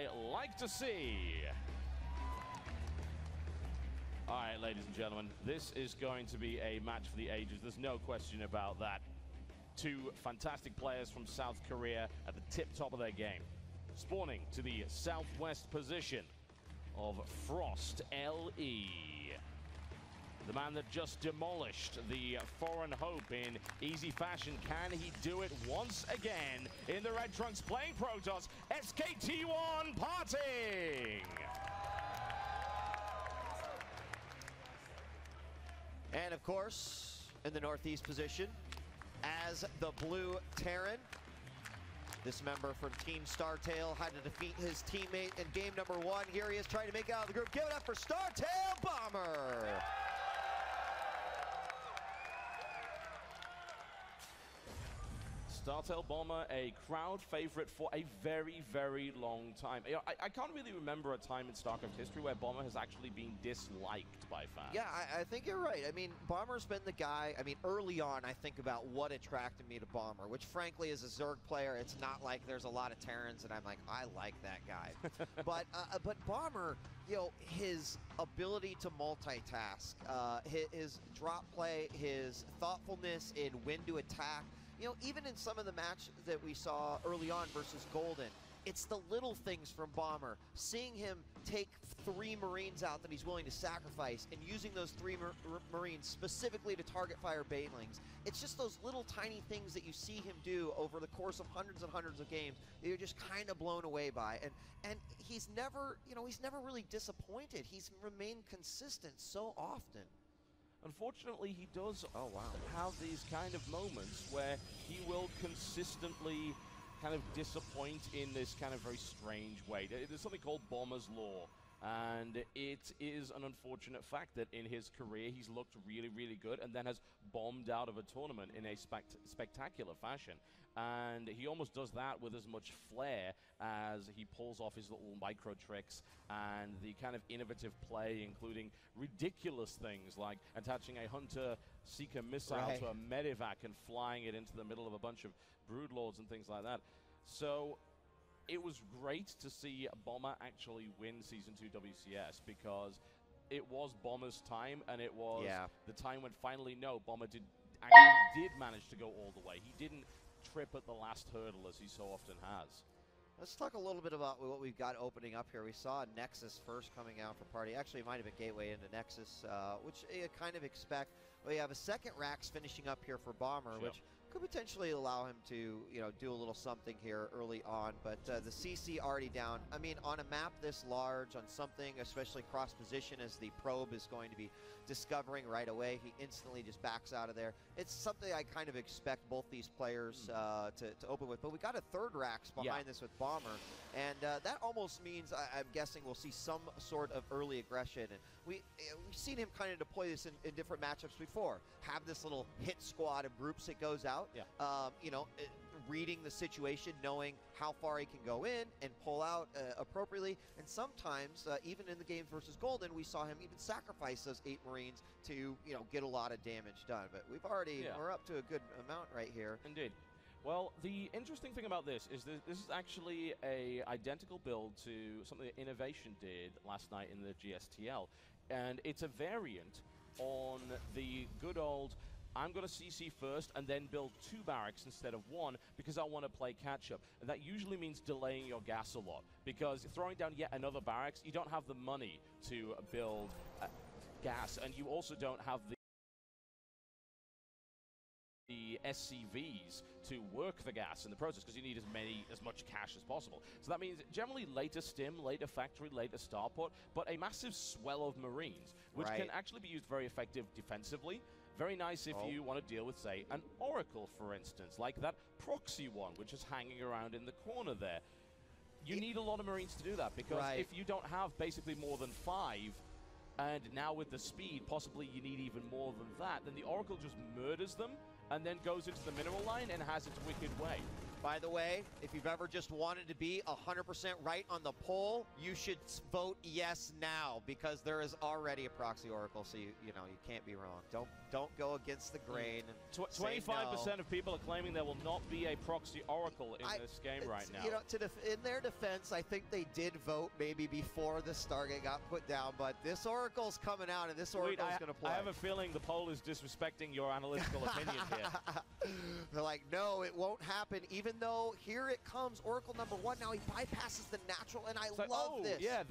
I like to see. All right, ladies and gentlemen, this is going to be a match for the ages. There's no question about that. Two fantastic players from South Korea at the tip-top of their game. Spawning to the southwest position of Frost LE. The man that just demolished the foreign hope in easy fashion. Can he do it once again in the red trunks playing Protoss? SKT1 PartinG! And of course, in the northeast position, as the blue Terran, this member from Team Startail had to defeat his teammate in game number 1. Here he is trying to make it out of the group. Give it up for Startail Bomber! Startail Bomber, a crowd favorite for a very, very long time. You know, I can't really remember a time in StarCraft history where Bomber has actually been disliked by fans. Yeah, I think you're right. I mean, Bomber's been the guy. I mean, early on, I think about what attracted me to Bomber, which frankly, as a Zerg player, it's not like there's a lot of Terrans and I'm like, I like that guy. but Bomber, you know, his ability to multitask, his drop play, his thoughtfulness in when to attack. You know, even in some of the matches that we saw early on versus Golden, it's the little things from Bomber. Seeing him take 3 Marines out that he's willing to sacrifice and using those 3 Marines specifically to target fire Banelings. It's just those little tiny things that you see him do over the course of hundreds and hundreds of games that you're just kind of blown away by. And he's never, you know, he's never really disappointed. He's remained consistent so often. Unfortunately, he does have these kind of moments where he will consistently kind of disappoint in this kind of very strange way. There's something called Bomber's Law, and it is an unfortunate fact that in his career he's looked really, really good and then has bombed out of a tournament in a spectacular fashion. And he almost does that with as much flair as he pulls off his little micro tricks and the kind of innovative play, including ridiculous things like attaching a Hunter Seeker missile to a Medivac and flying it into the middle of a bunch of Broodlords and things like that. So it was great to see Bomber actually win Season 2 WCS because it was Bomber's time, and it was the time when finally, Bomber actually did manage to go all the way. He didn't trip at the last hurdle as he so often has. Let's talk a little bit about what we've got opening up here. We saw Nexus first coming out for Party. Actually, it might have been Gateway into Nexus, which you kind of expect. We have a second Rax finishing up here for Bomber, which could potentially allow him to, you know, do a little something here early on. But the CC already down. I mean, on a map this large, on something, especially cross position, as the probe is going to be discovering right away, he instantly just backs out of there. It's something I kind of expect both these players to open with. But we got a third Rax behind this with Bomber, and that almost means I'm guessing we'll see some sort of early aggression. And we've seen him kind of deploy this in different matchups before. Have this little hit squad of groups that goes out. You know, reading the situation, knowing how far he can go in and pull out appropriately. And sometimes, even in the games versus Golden, we saw him even sacrifice those 8 Marines to, you know, get a lot of damage done. But we've already, we're up to a good amount right here. Indeed. Well, the interesting thing about this is that this is actually a identical build to something that Innovation did last night in the GSTL. And it's a variant on the good old, I'm going to CC first and then build 2 barracks instead of 1 because I want to play catch-up. And that usually means delaying your gas a lot, because throwing down yet another barracks, you don't have the money to build gas, and you also don't have the SCVs to work the gas in the process, because you need as much cash as possible. So that means generally later stim, later factory, later starport, but a massive swell of Marines, which can actually be used very effective defensively. Very nice if you want to deal with, say, an Oracle, for instance, like that proxy one, which is hanging around in the corner there. You need a lot of Marines to do that, because if you don't have basically more than 5, and now with the speed, possibly you need even more than that, then the Oracle just murders them and then goes into the mineral line and has its wicked way. By the way, if you've ever just wanted to be 100% right on the poll, you should vote yes now, because there is already a proxy oracle, so you know you can't be wrong. Don't go against the grain. 25% of people are claiming there will not be a proxy oracle in this game right now. You know, in their defense, I think they did vote maybe before the Stargate got put down, but this oracle's coming out, and this oracle's going to play. I have a feeling the poll is disrespecting your analytical opinion here. They're like, no, it won't happen, even though here it comes, oracle number 1. Now he bypasses the natural, and I love this. Yeah,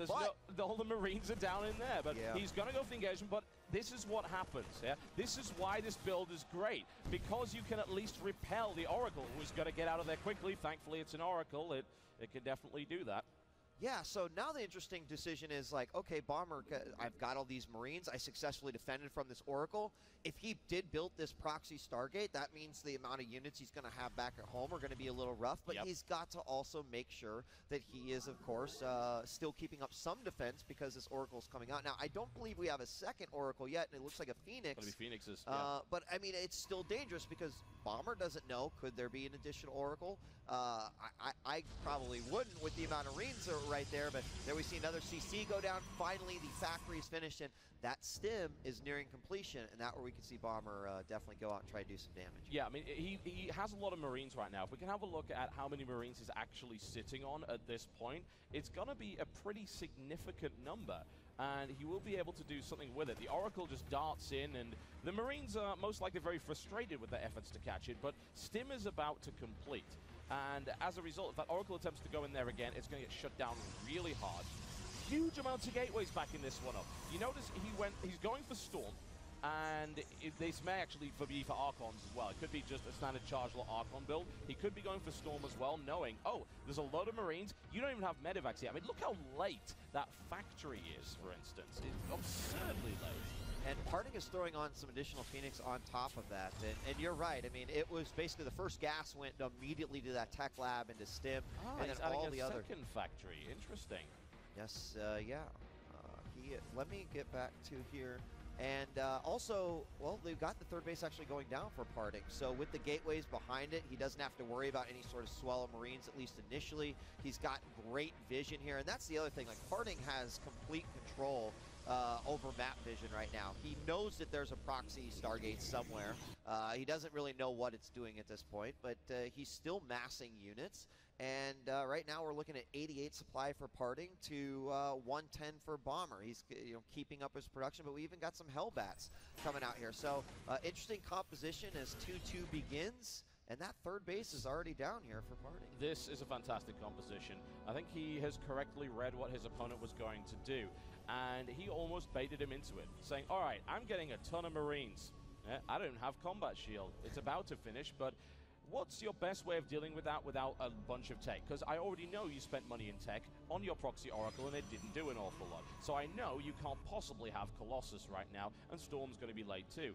all the Marines are down in there, but he's going to go for the engagement, but this is what happens, yeah? This is why this build is great, because you can at least repel the oracle, who's going to get out of there quickly. Thankfully, it's an oracle. It can definitely do that. Yeah, so now the interesting decision is like, okay, Bomber, I've got all these Marines. I successfully defended from this Oracle. If he did build this proxy Stargate, that means the amount of units he's going to have back at home are going to be a little rough, but he's got to also make sure that he is, of course, still keeping up some defense, because this Oracle is coming out. Now, I don't believe we have a second Oracle yet, and it looks like a Phoenix. It's going to be Phoenixes, but, I mean, it's still dangerous, because Bomber doesn't know, could there be an additional Oracle? I probably wouldn't with the amount of Marines that are right there, but there we see another CC go down. Finally, the factory is finished, and that stim is nearing completion, and that where we can see Bomber definitely go out and try to do some damage. Yeah, I mean, he has a lot of Marines right now. If we can have a look at how many Marines he's actually sitting on at this point, it's going to be a pretty significant number, and he will be able to do something with it. The Oracle just darts in, and the Marines are most likely very frustrated with their efforts to catch it, but stim is about to complete. And as a result, if that Oracle attempts to go in there again, it's going to get shut down really hard. Huge amounts of gateways backing this one up. You notice he's going for Storm, and this may actually be for Archons as well. It could be just a standard charge lot Archon build. He could be going for Storm as well, knowing, oh, there's a lot of Marines. You don't even have Medivacs yet. I mean, look how late that factory is, for instance. It's absurdly late. And PartinG is throwing on some additional Phoenix on top of that. And you're right. I mean, it was basically the first gas went immediately to that tech lab and to STIM, and then all the other. Second factory. Interesting. Yes, yeah. Let me get back to here. And also, well, they've got the third base actually going down for PartinG. So with the gateways behind it, he doesn't have to worry about any sort of swell of Marines, at least initially. He's got great vision here. And that's the other thing. Like, PartinG has complete control over map vision right now. He knows that there's a proxy Stargate somewhere. He doesn't really know what it's doing at this point, but he's still massing units. And right now we're looking at 88 supply for PartinG to 110 for Bomber. He's keeping up his production, but we even got some Hellbats coming out here. So interesting composition as 2-2 begins. And that third base is already down here for PartinG. This is a fantastic composition. I think he has correctly read what his opponent was going to do, and he almost baited him into it, saying, all right, I'm getting a ton of Marines. I don't have combat shield. It's about to finish, but what's your best way of dealing with that without a bunch of tech? Because I already know you spent money in tech on your proxy Oracle, and it didn't do an awful lot. So I know you can't possibly have Colossus right now, and Storm's going to be late too.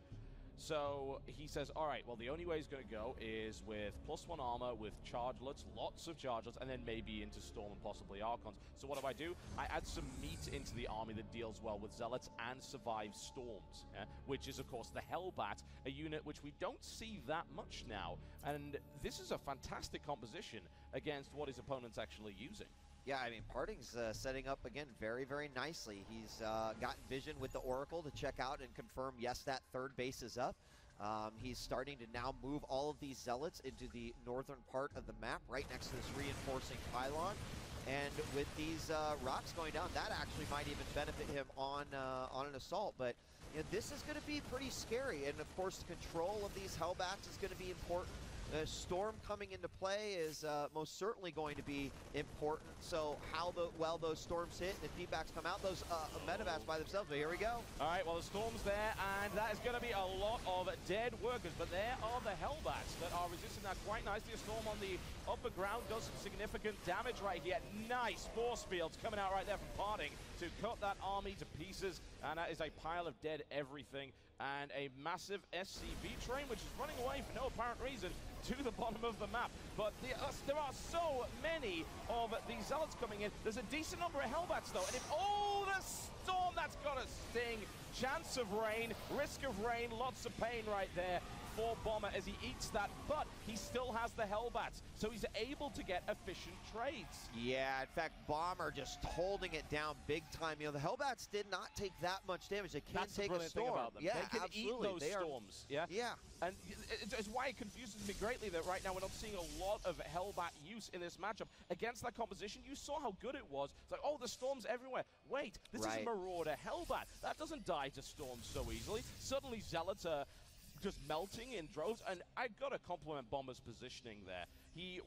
So he says, all right, well, the only way he's going to go is with +1 armor, with chargelets, lots of chargelets, and then maybe into Storm and possibly Archons. So what do? I add some meat into the army that deals well with Zealots and survives Storms, which is, of course, the Hellbat, a unit which we don't see that much now. And this is a fantastic composition against what his opponent's actually using. Yeah, I mean, PartinG's setting up, again, very, very nicely. He's gotten vision with the Oracle to check out and confirm, yes, that third base is up. He's starting to now move all of these Zealots into the northern part of the map, right next to this reinforcing pylon. And with these rocks going down, that actually might even benefit him on an assault. But this is going to be pretty scary. And, of course, the control of these Hellbats is going to be important. Storm coming into play is most certainly going to be important. So how well those Storms hit and the feedbacks come out, those Medivats by themselves. But here we go. All right, well, the Storm's there, and that is going to be a lot of dead workers. But there are the Hellbats that are resisting that quite nicely. A Storm on the upper ground does some significant damage right here. Nice force fields coming out right there from PartinG to cut that army to pieces. And that is a pile of dead everything. And a massive SCV train, which is running away for no apparent reason to the bottom of the map. But there are so many of these Zealots coming in. There's a decent number of Hellbats, though. And if, oh, the Storm, that's got a sting. Chance of rain, risk of rain, lots of pain right there. for Bomber as he eats that, but he still has the Hellbats, so he's able to get efficient trades. Yeah, in fact, Bomber just holding it down big time. You know, the Hellbats did not take that much damage. They can take a storm. Thing about them. Yeah, they can absolutely. eat those storms. Yeah. And it's why it confuses me greatly that right now we're not seeing a lot of Hellbat use in this matchup. Against that composition, you saw how good it was. It's like, oh, the storms everywhere. Wait, this is a Marauder Hellbat. That doesn't die to storms so easily. Suddenly, Zealots are just melting in droves, and I gotta compliment Bomber's positioning there. He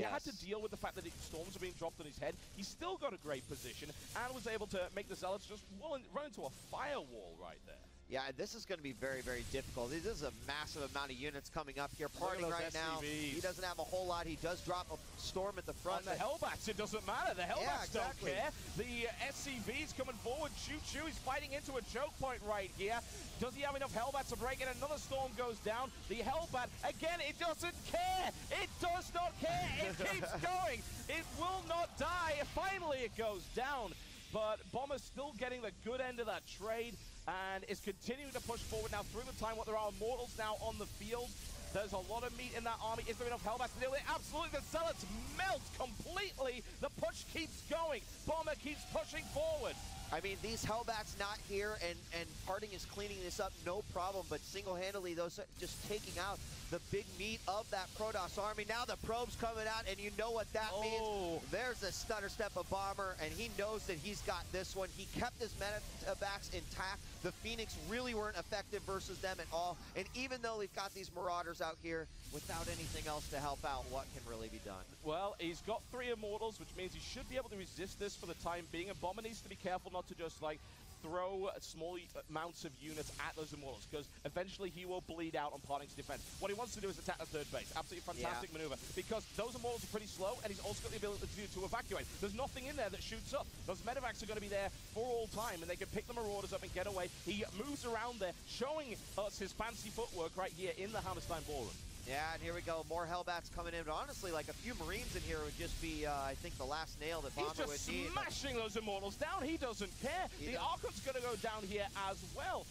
had to deal with the fact that storms are being dropped on his head. He still got a great position and was able to make the Zealots just run into a firewall right there. Yeah, this is going to be very, very difficult. This is a massive amount of units coming up here. PartinG right now, he doesn't have a whole lot. He does drop a storm at the front. On the Hellbats, it doesn't matter. The Hellbats don't care. The SCV's coming forward. Choo, he's fighting into a choke point right here. Does he have enough Hellbats to break it? Another storm goes down. The Hellbat, again, it doesn't care. It does not care. It keeps going. It will not die. Finally, it goes down. But Bomber's still getting the good end of that trade and is continuing to push forward now through the time. There are Immortals now on the field. There's a lot of meat in that army. Is there enough Hellbats to deal with it? Absolutely. The Zealots melt completely. The push keeps going. Bomber keeps pushing forward. I mean, these Hellbats not here, and PartinG is cleaning this up, no problem, but single-handedly, those are just taking out the big meat of that Protoss army. Now the probes coming out, and you know what that means. There's a stutter step of Bomber, and he knows that he's got this one. He kept his metabacks intact. The Phoenix really weren't effective versus them at all, and even though we've got these Marauders out here, without anything else to help out, what can really be done? Well, he's got 3 Immortals, which means he should be able to resist this for the time being, and Bomber needs to be careful not to just, like, throw small amounts of units at those Immortals, because eventually he will bleed out on PartinG's defense. What he wants to do is attack the third base. Absolutely fantastic maneuver, because those Immortals are pretty slow, and he's also got the ability to evacuate. There's nothing in there that shoots up. Those medevacs are going to be there for all time, and they can pick the Marauders up and get away. He moves around there, showing us his fancy footwork right here in the Hammerstein Ballroom. Yeah, and here we go. More Hellbats coming in. But honestly, like a few Marines in here would just be, I think, the last nail that Bomber would need. He's just smashing those Immortals down. He doesn't care. The Archon's going to go down here as well.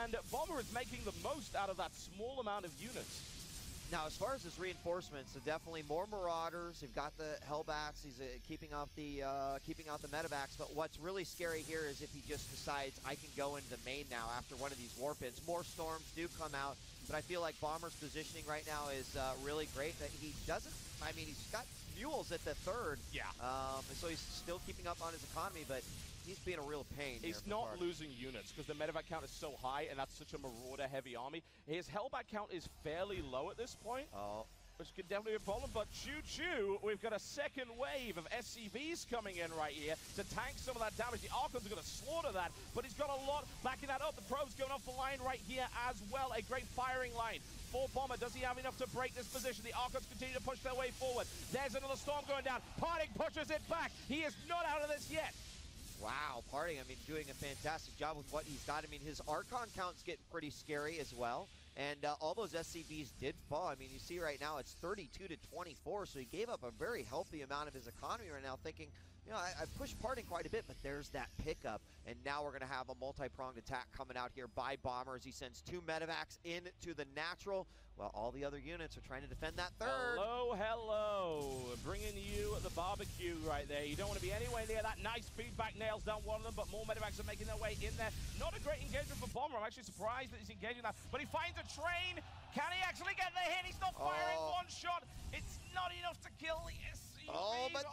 And Bomber is making the most out of that small amount of units. Now, as far as his reinforcements, so definitely more Marauders. You've got the Hellbats. He's keeping out the medevacs. But what's really scary here is if he just decides, I can go into main now after one of these warp-ins. More storms do come out. But I feel like Bomber's positioning right now is really great. That he doesn't, I mean, he's got mules at the third. Yeah. So he's still keeping up on his economy, but he's being a real pain. He's not losing units because the medevac count is so high, and that's such a Marauder-heavy army. His Hellbat count is fairly low at this point. Which could definitely be a problem, but choo-choo, we've got a second wave of SCVs coming in right here to tank some of that damage. The Archons are going to slaughter that, but he's got a lot backing that up. The probes going off the line right here as well. A great firing line for Bomber. Does he have enough to break this position? The Archons continue to push their way forward. There's another storm going down. PartinG pushes it back. He is not out of this yet. Wow, PartinG, I mean, doing a fantastic job with what he's got. I mean, his Archon count's getting pretty scary as well. And all those SCVs did fall. I mean, you see right now it's 32 to 24, so he gave up a very healthy amount of his economy right now, thinking, you know, I pushed PartinG quite a bit, but there's that pickup. And now we're going to have a multi-pronged attack coming out here by Bomber as he sends 2 medevacs into the natural. Well, all the other units are trying to defend that third. Hello. Bringing you the barbecue right there. You don't want to be anywhere near that. Nice feedback, nails down one of them, but more medevacs are making their way in there. Not a great engagement for Bomber. I'm actually surprised that he's engaging that, but he finds a train. Can he actually get the hit? He's not firing one shot. It's not enough to kill the SCV. But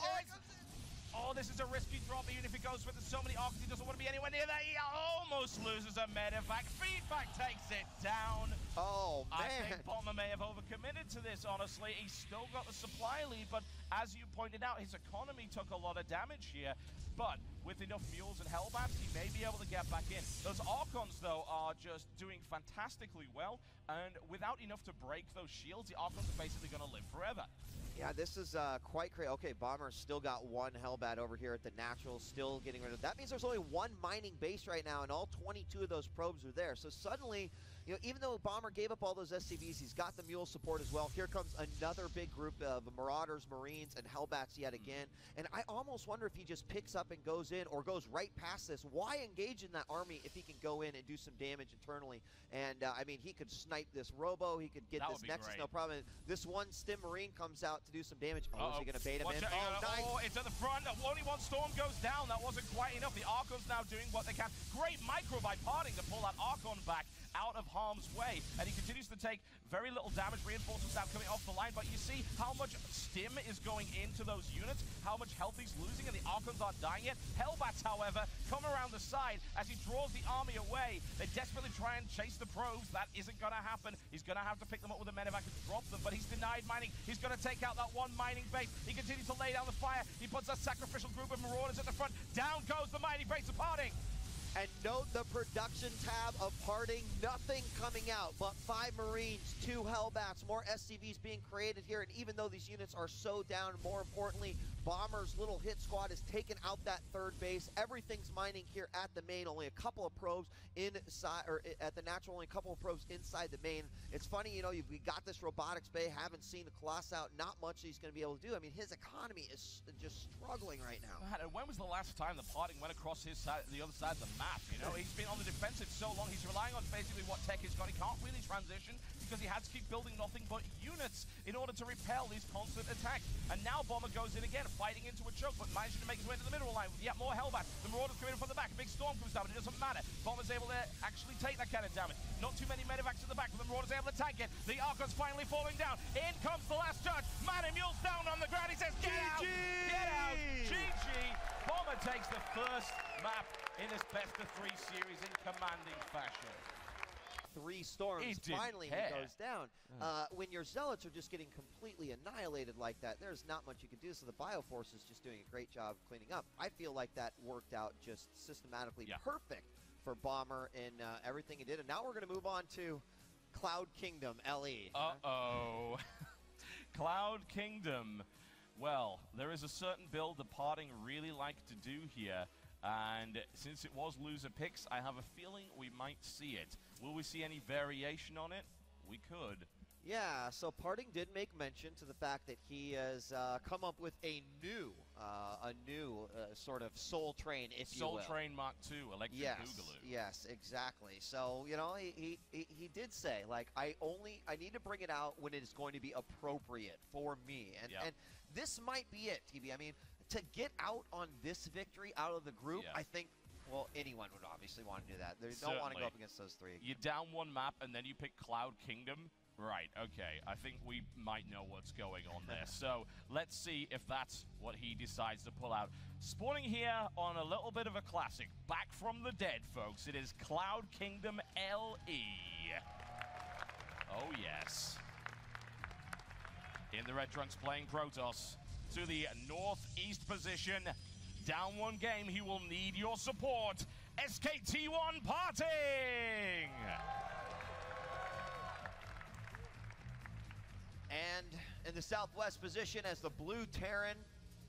Oh, this is a risky drop, even if he goes with so many Archons, he doesn't want to be anywhere near that. He almost loses a medevac. Feedback takes it down. Oh, man. I think Bomber may have overcommitted to this, honestly. He's still got the supply lead, but as you pointed out, his economy took a lot of damage here. But with enough mules and Hellbats, he may be able to get back in. Those Archons, though, are just doing fantastically well, and without enough to break those shields, the Archons are basically going to live forever. Yeah, this is quite crazy. Okay, Bomber's still got 1 Hellbat over here at the natural, still getting rid of. That means there's only 1 mining base right now, and all 22 of those probes are there. So suddenly, you know, even though Bomber gave up all those SCVs, he's got the mule support as well. Here comes another big group of Marauders, Marines, and Hellbats yet again. And I almost wonder if he just picks up and goes in or goes right past this. Why engage in that army if he can go in and do some damage internally? And, I mean, he could snipe this Robo. He could get this Nexus, no problem. This one Stim Marine comes out to do some damage. Oh, is he going to bait him in? Nice. Oh, it's at the front. Only one Storm goes down. That wasn't quite enough. The Archon's now doing what they can. Great micro by PartinG to pull that Archon back out of harm's way, and he continues to take very little damage. Reinforcements now coming off the line, but you see how much stim is going into those units, how much health he's losing, and the Archons aren't dying yet. Hellbats, however, come around the side as he draws the army away. They desperately try and chase the probes. That isn't going to happen. He's going to have to pick them up with a medevac and drop them, but he's denied mining. He's going to take out that one mining base. He continues to lay down the fire. He puts a sacrificial group of Marauders at the front. Down goes the mining base of PartinG. And note the production tab of PartinG, nothing coming out but 5 Marines, 2 Hellbats, more SCVs being created here. And even though these units are so down, more importantly, Bomber's little hit squad has taken out that 3rd base. Everything's mining here at the main, only a couple of probes inside, or at the natural, only a couple of probes inside the main. It's funny, you know, we got this robotics bay, haven't seen the Colossus out, not much he's going to be able to do. I mean, his economy is just struggling right now. Man, when was the last time the PartinG went across his side, the other side of the map? You know, he's been on the defensive so long, he's relying on basically what tech he's got. He can't really transition because he has to keep building nothing but units in order to repel these constant attacks. And now Bomber goes in again, fighting into a choke, but managing to make his way to the middle line with yet more Hellbats. The Marauders coming in from the back. A big Storm comes down, but it doesn't matter. Bomber's able to actually take that kind of damage. Not too many medevacs in the back, but the Marauders able to tank it. The Archon's finally falling down. In comes the last judge. Man and Mule's down on the ground. He says, get out! Get out! GG! Bomber takes the first map in this best-of-3 series in commanding fashion. 3 storms. Finally, he goes down. When your Zealots are just getting completely annihilated like that, there's not much you can do. So the Bioforce is just doing a great job of cleaning up. I feel like that worked out just systematically perfect for Bomber in everything he did. And now we're going to move on to Cloud Kingdom, LE. Uh-oh. Cloud Kingdom. Well, there is a certain build that PartinG really like to do here. And since it was loser picks, I have a feeling we might see it. Will we see any variation on it? We could. Yeah, so PartinG did make mention to the fact that he has come up with a new sort of Soul Train, if you will. Soul Train Mark II, Electric Boogaloo. Yes, exactly. So, you know, he did say, like, I need to bring it out when it is going to be appropriate for me. And this might be it, TB. I mean, to get out on this victory out of the group, I think, well, anyone would obviously want to do that. They don't want to go up against those 3 again. You down one map and then you pick Cloud Kingdom? Right, okay. I think we might know what's going on there. So let's see if that's what he decides to pull out. Spawning here on a little bit of a classic. Back from the dead, folks. It is Cloud Kingdom LE. Oh, yes. In the Red Trunks playing Protoss. To the northeast position. Down one game, he will need your support. SKT1 PartinG! And in the southwest position as the Blue Terran,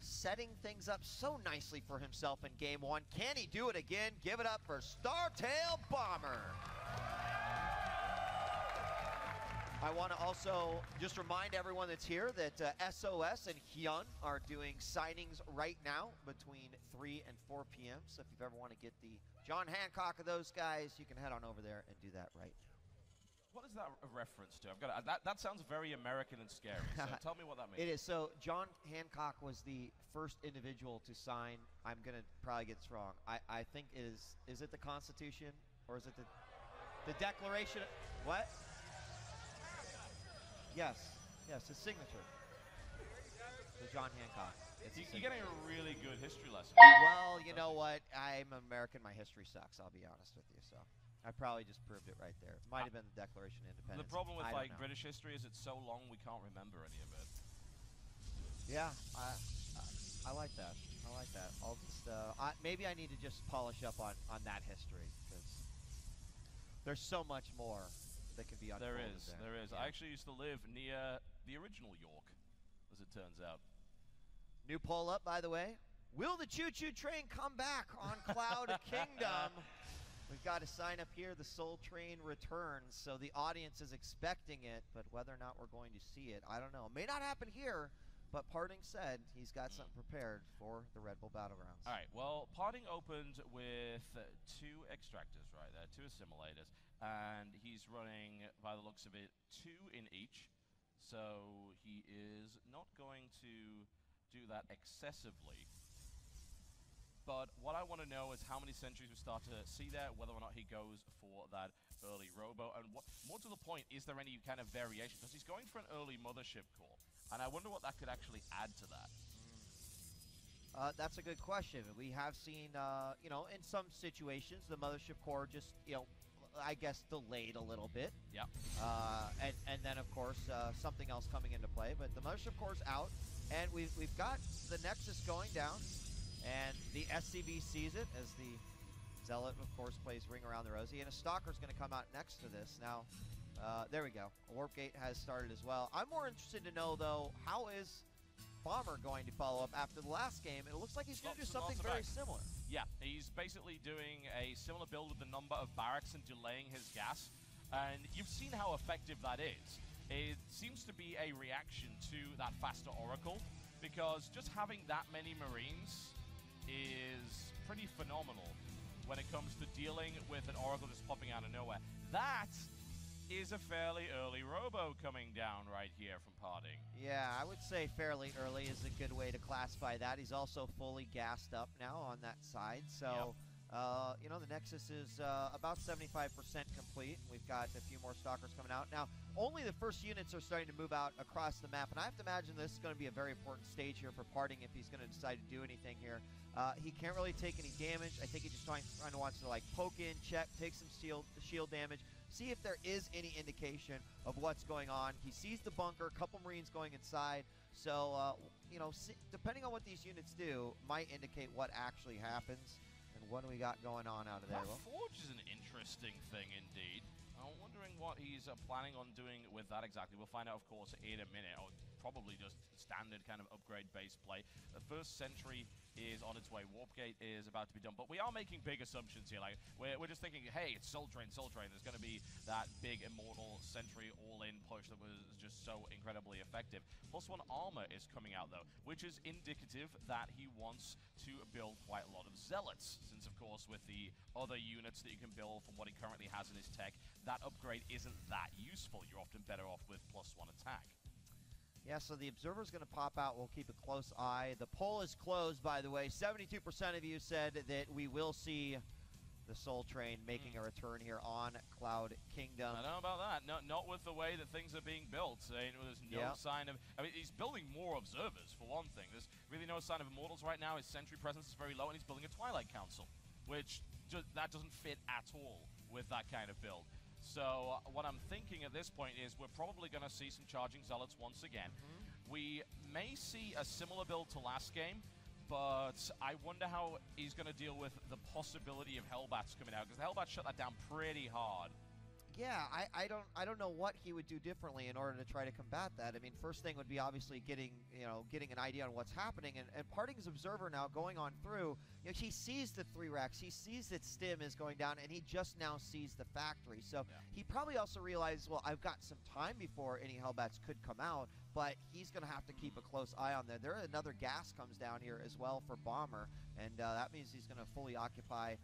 setting things up so nicely for himself in game 1. Can he do it again? Give it up for Startail Bomber. I want to also just remind everyone that's here that SOS and Hyun are doing signings right now between 3 and 4 p.m. So if you ever want to get the John Hancock of those guys, you can head on over there and do that right now. What is that a reference to? I've got that sounds very American and scary. So tell me what that means. It is. So John Hancock was the first individual to sign. I'm gonna probably get this wrong. I think it is it the Constitution or is it the Declaration? What? Yes, his signature. The John Hancock. You're getting a really good history lesson. Well, you know what? I'm American. My history sucks. I'll be honest with you. So I probably just proved it right there. Might have been the Declaration of Independence. The problem with like British history is it's so long we can't remember any of it. Yeah, I like that. I like that. I'll just maybe I need to just polish up on that history because there's so much more that can be unfolded there. There is. Yeah. I actually used to live near the original York, as it turns out. New poll up, by the way. Will the choo-choo train come back on Cloud Kingdom? We've got a sign up here, the Soul Train returns, so the audience is expecting it, but whether or not we're going to see it, I don't know. It may not happen here, but PartinG said he's got something prepared for the Red Bull Battlegrounds. All right, well, PartinG opened with 2 extractors right there, 2 assimilators, and he's running, by the looks of it, 2 in each, so he is not going to do that excessively. But what I want to know is how many sentries we start to see there, whether or not he goes for that early robo, and what, more to the point, is there any kind of variation? Because he's going for an early mothership core, and I wonder what that could actually add to that. That's a good question. We have seen, you know, in some situations, the mothership core just, you know, I guess delayed a little bit. Yeah. And then, of course, something else coming into play. But the mothership core's out, and we've got the Nexus going down. And the SCV sees it as the Zealot, of course, plays Ring Around the Rosie. And a Stalker's going to come out next to this. Now, there we go. Warp Gate has started as well. I'm more interested to know, though, how is Bomber going to follow up after the last game? And it looks like he's going to do something very similar. Yeah, he's basically doing a similar build with the number of barracks and delaying his gas. And you've seen how effective that is. It seems to be a reaction to that faster Oracle, because just having that many Marines is pretty phenomenal when it comes to dealing with an Oracle just popping out of nowhere. That is a fairly early robo coming down right here from PartinG. Yeah, I would say fairly early is a good way to classify that. He's also fully gassed up now on that side. So, you know, the Nexus is about 75% complete. We've got a few more Stalkers coming out. Now, only the first units are starting to move out across the map, and I have to imagine this is going to be a very important stage here for PartinG if he's going to decide to do anything here. He can't really take any damage. I think he just kind of wants to, like, poke in, check, take some shield damage, see if there is any indication of what's going on. He sees the bunker, a couple Marines going inside, so, you know, depending on what these units do, might indicate what actually happens. And what do we got going on out of there? That Forge is an interesting thing indeed. I'm wondering what he's planning on doing with that exactly. We'll find out, of course, in a minute, or probably just standard kind of upgrade base play. The first sentry is on its way. Warpgate is about to be done, but we are making big assumptions here. Like, we're just thinking, hey, it's Soul Train, Soul Train. There's going to be that big Immortal Sentry all-in push that was just so incredibly effective. +1 armor is coming out, though, which is indicative that he wants to build quite a lot of Zealots, since, of course, with the other units that you can build from what he currently has in his tech, that upgrade isn't that useful. You're often better off with +1 attack. Yeah, so the Observer's going to pop out. We'll keep a close eye. The poll is closed, by the way. 72% of you said that we will see the Soul Train making a return here on Cloud Kingdom. I don't know about that. No, not with the way that things are being built. There's no sign of... I mean, he's building more Observers, for one thing. There's really no sign of Immortals right now. His Sentry presence is very low, and he's building a Twilight Council, which that doesn't fit at all with that kind of build. So what I'm thinking at this point is we're probably going to see some charging Zealots once again. We may see a similar build to last game, but I wonder how he's going to deal with the possibility of Hellbats coming out, because the Hellbats shut that down pretty hard. Yeah, I don't know what he would do differently in order to try to combat that. I mean, first thing would be obviously getting an idea on what's happening, and PartinG's Observer now going on through, you know, he sees the 3 racks, he sees that Stim is going down, and he just now sees the factory. So he probably also realizes, well, I've got some time before any Hellbats could come out, but he's going to have to keep a close eye on there. Another gas comes down here as well for Bomber, and that means he's going to fully occupy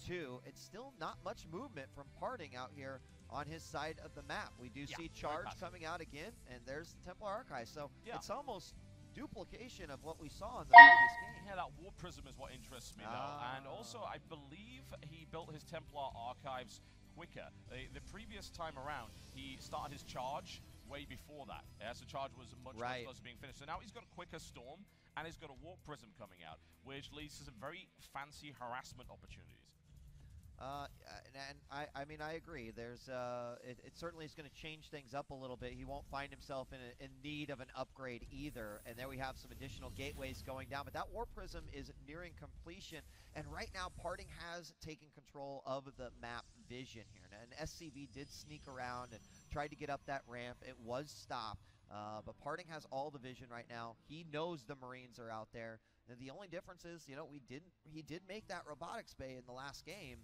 2. It's still not much movement from PartinG out here on his side of the map. We do see Charge coming out again, and there's the Templar Archive. So it's almost duplication of what we saw in the previous game. Yeah, that Warp Prism is what interests me, though. And also, I believe he built his Templar Archives quicker. The previous time around, he started his charge way before that. So charge was much closer to being finished. So now he's got a quicker Storm, and he's got a Warp Prism coming out, which leads to some very fancy harassment opportunities. And I mean, I agree. There's it certainly is going to change things up a little bit. He won't find himself in need of an upgrade either. And there we have some additional gateways going down. But that Warp Prism is nearing completion. And right now, PartinG has taken control of the map vision here. And SCV did sneak around and tried to get up that ramp. It was stopped. But PartinG has all the vision right now. He knows the Marines are out there. And the only difference is, you know, he did make that robotics bay in the last game.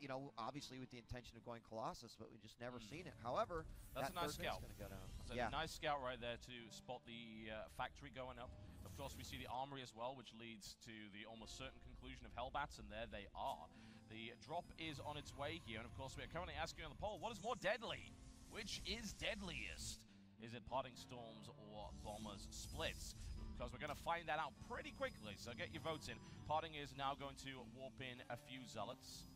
you know, obviously with the intention of going Colossus, but we just never seen it. However, that's a nice scout. Gonna go down. That's a nice scout right there to spot the factory going up. Of course, we see the armory as well, which leads to the almost certain conclusion of Hellbats, and there they are. The drop is on its way here, and of course, we are currently asking on the poll, what is more deadly? Which is deadliest? Is it Parting Storms or Bombers Splits? Because we're going to find that out pretty quickly, so get your votes in. Parting is now going to warp in a few Zealots.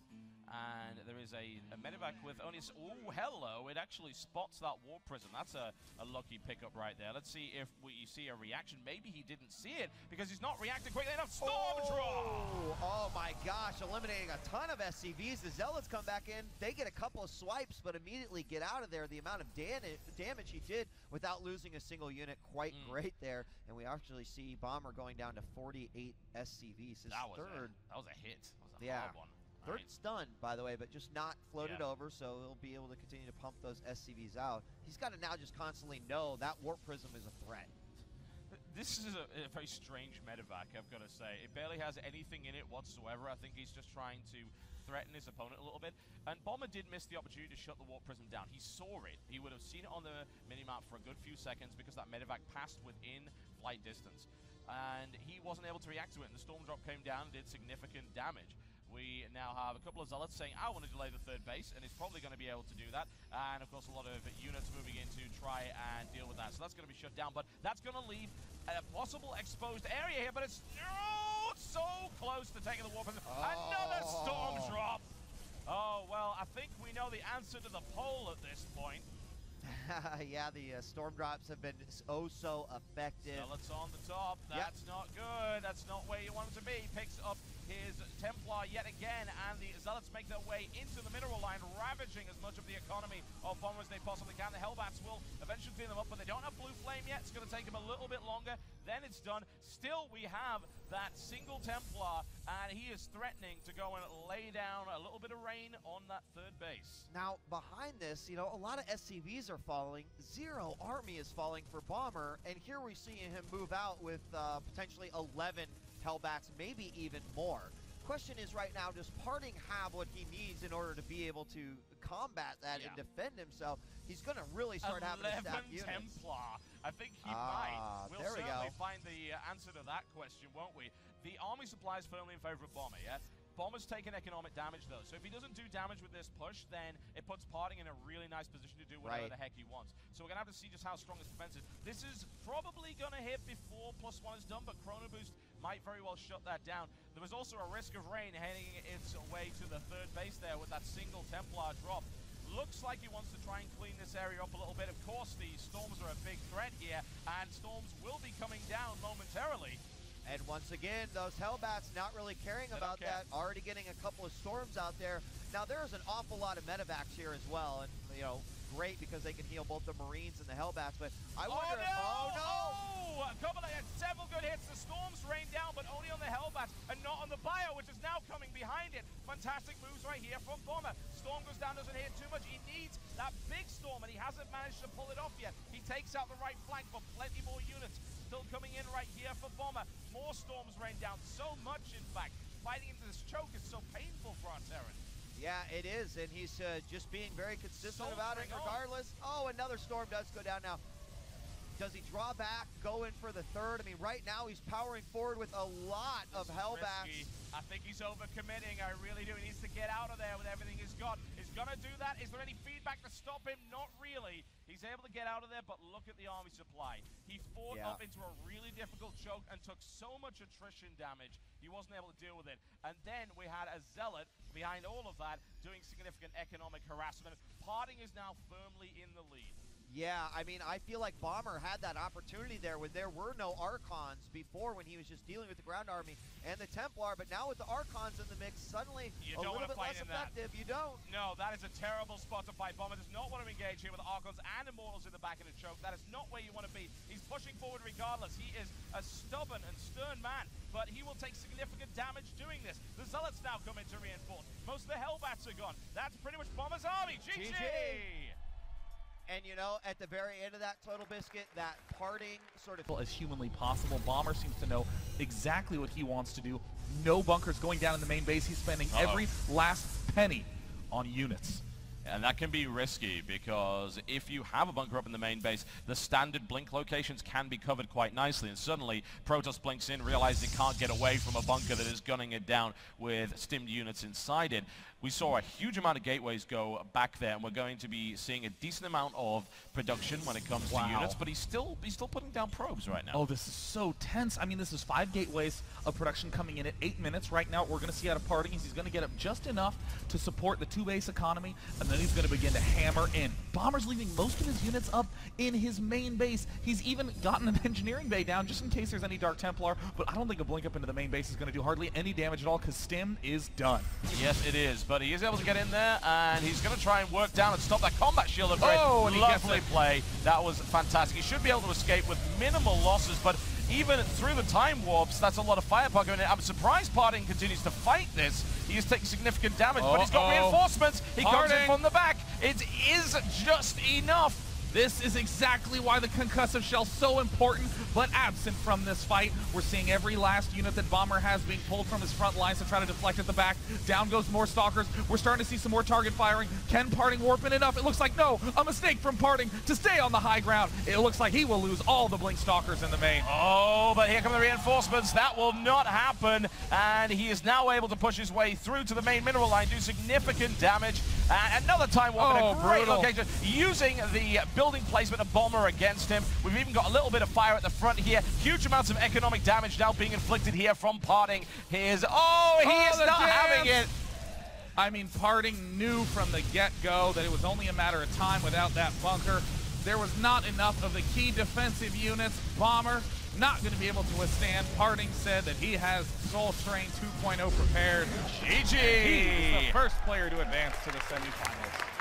And there is a medevac with only... Oh, hello. It actually spots that warp prism. That's a lucky pickup right there. Let's see if we see a reaction. Maybe he didn't see it because he's not reacting quickly enough. Storm Draw! Oh, my gosh. Eliminating a ton of SCVs. The Zealots come back in. They get a couple of swipes, but immediately get out of there. The amount of damage he did without losing a single unit, quite great there. And we actually see Bomber going down to 48 SCVs. His third. That was a hit. That was a hard one. Third stunned, by the way, but just not floated over, so he'll be able to continue to pump those SCVs out. He's got to now just constantly know that Warp Prism is a threat. This is a very strange medevac, I've got to say. It barely has anything in it whatsoever. I think he's just trying to threaten his opponent a little bit. And Bomber did miss the opportunity to shut the Warp Prism down. He saw it. He would have seen it on the minimap for a good few seconds because that medevac passed within flight distance. And he wasn't able to react to it, and the Storm Drop came down and did significant damage. We now have a couple of Zealots saying, I want to delay the third base, and he's probably going to be able to do that. And, of course, a lot of units moving in to try and deal with that. So that's going to be shut down, but that's going to leave a possible exposed area here, but it's so close to taking the warp. Another Storm Drop! Oh, well, I think we know the answer to the poll at this point. Yeah, the Storm Drops have been so effective. Zealots on the top. That's not good. That's not where you want him to be. Picks up his Templar yet again, and the Zealots make their way into the mineral line, ravaging as much of the economy of Bomber as they possibly can. The Hellbats will eventually clean them up, but they don't have Blue Flame yet. It's going to take them a little bit longer. Then it's done. Still, we have that single Templar, and he is threatening to go and lay down a little bit of rain on that third base. Now, behind this, you know, a lot of SCVs are falling. Zero army is falling for Bomber, and here we're seeing him move out with potentially 11 Hellbats, maybe even more. Question is right now, does Parting have what he needs in order to be able to combat that and defend himself? He's going to really start having to stack units. 11 Templar. I think he might. We'll certainly find the answer to that question, won't we? The army supply is firmly in favor of Bomber, yeah? Bomber's taking economic damage, though. So if he doesn't do damage with this push, then it puts Parting in a really nice position to do whatever the heck he wants. So we're going to have to see just how strong his defense is. This is probably going to hit before +1 is done, but Chrono Boost might very well shut that down. There was also a risk of rain heading its way to the third base there with that single Templar drop. Looks like he wants to try and clean this area up a little bit. Of course, the Storms are a big threat here, and Storms will be coming down momentarily. And once again, those Hellbats not really caring about that, already getting a couple of Storms out there. Now, there's an awful lot of medevacs here as well, and, you know, great because they can heal both the Marines and the Hellbats, but I wonder a couple of several good hits. The Storms rain down, but only on the Hellbats and not on the Bio, which is now coming behind it. Fantastic moves right here from Bomber. Storm goes down, doesn't hit too much. He needs that big Storm, and he hasn't managed to pull it off yet. He takes out the right flank, but plenty more units still coming in right here for Bomber. More Storms rain down, so much in fact. Fighting into this choke is so painful for our Terran. Yeah, it is, and he's just being very consistent about it regardless. Oh, another Storm does go down now. Does he draw back, go in for the third? I mean, right now he's powering forward with a lot of Hellbats. I think he's overcommitting, I really do. He needs to get out of there with everything he's got. He's gonna do that. Is there any feedback to stop him? Not really. He's able to get out of there, but look at the army supply. He fought up into a really difficult choke and took so much attrition damage, he wasn't able to deal with it. And then we had a Zealot behind all of that doing significant economic harassment. Parting is now firmly in the lead. Yeah, I mean, I feel like Bomber had that opportunity there when there were no Archons before, when he was just dealing with the ground army and the Templar, but now with the Archons in the mix, suddenly a little bit less effective. You don't. No, that is a terrible spot to fight. Bomber does not want to engage here with Archons and Immortals in the back of the choke. That is not where you want to be. He's pushing forward regardless. He is a stubborn and stern man, but he will take significant damage doing this. The Zealots now come in to reinforce. Most of the Hellbats are gone. That's pretty much Bomber's army. GG! And, you know, at the very end of that Total Biscuit, that Parting sort of... as humanly possible. Bomber seems to know exactly what he wants to do, no bunkers going down in the main base. He's spending every last penny on units. And that can be risky because if you have a bunker up in the main base, the standard blink locations can be covered quite nicely. And suddenly, Protoss blinks in, realizing it can't get away from a bunker that is gunning it down with stimmed units inside it. We saw a huge amount of gateways go back there, and we're going to be seeing a decent amount of production when it comes to units, but he's still putting down probes right now. Oh, this is so tense. I mean, this is 5 gateways of production coming in at 8 minutes. Right now, what we're going to see out of PartinG is he's going to get up just enough to support the 2-base economy, and then he's going to begin to hammer in. Bomber's leaving most of his units up in his main base. He's even gotten an engineering bay down just in case there's any Dark Templar, but I don't think a blink up into the main base is going to do hardly any damage at all because Stim is done. Yes, it is, but he is able to get in there, and he's going to try and work down and stop that combat shield upgrade. Oh, and lovely play. That was fantastic. He should be able to escape with minimal losses, but even through the time warps, that's a lot of firepower going in. I'm surprised PartinG continues to fight this. He is taking significant damage, but he's got reinforcements. He comes in from the back. It is just enough. This is exactly why the concussive shell's so important, but absent from this fight. We're seeing every last unit that Bomber has being pulled from his front lines to try to deflect at the back. Down goes more Stalkers. We're starting to see some more target firing. Can PartinG warp in enough? It looks like no. A mistake from PartinG to stay on the high ground. It looks like he will lose all the Blink Stalkers in the main. Oh, but here come the reinforcements. That will not happen. And he is now able to push his way through to the main mineral line, do significant damage. Another time warp in a great location, using the building placement of Bomber against him. We've even got a little bit of fire at the front here. Huge amounts of economic damage now being inflicted here from PartinG. He is not having it. I mean, PartinG knew from the get-go that it was only a matter of time without that bunker. There was not enough of the key defensive units. Bomber not going to be able to withstand. PartinG said that he has Soul Strain 2.0 prepared. GG! He is the first player to advance to the semifinals.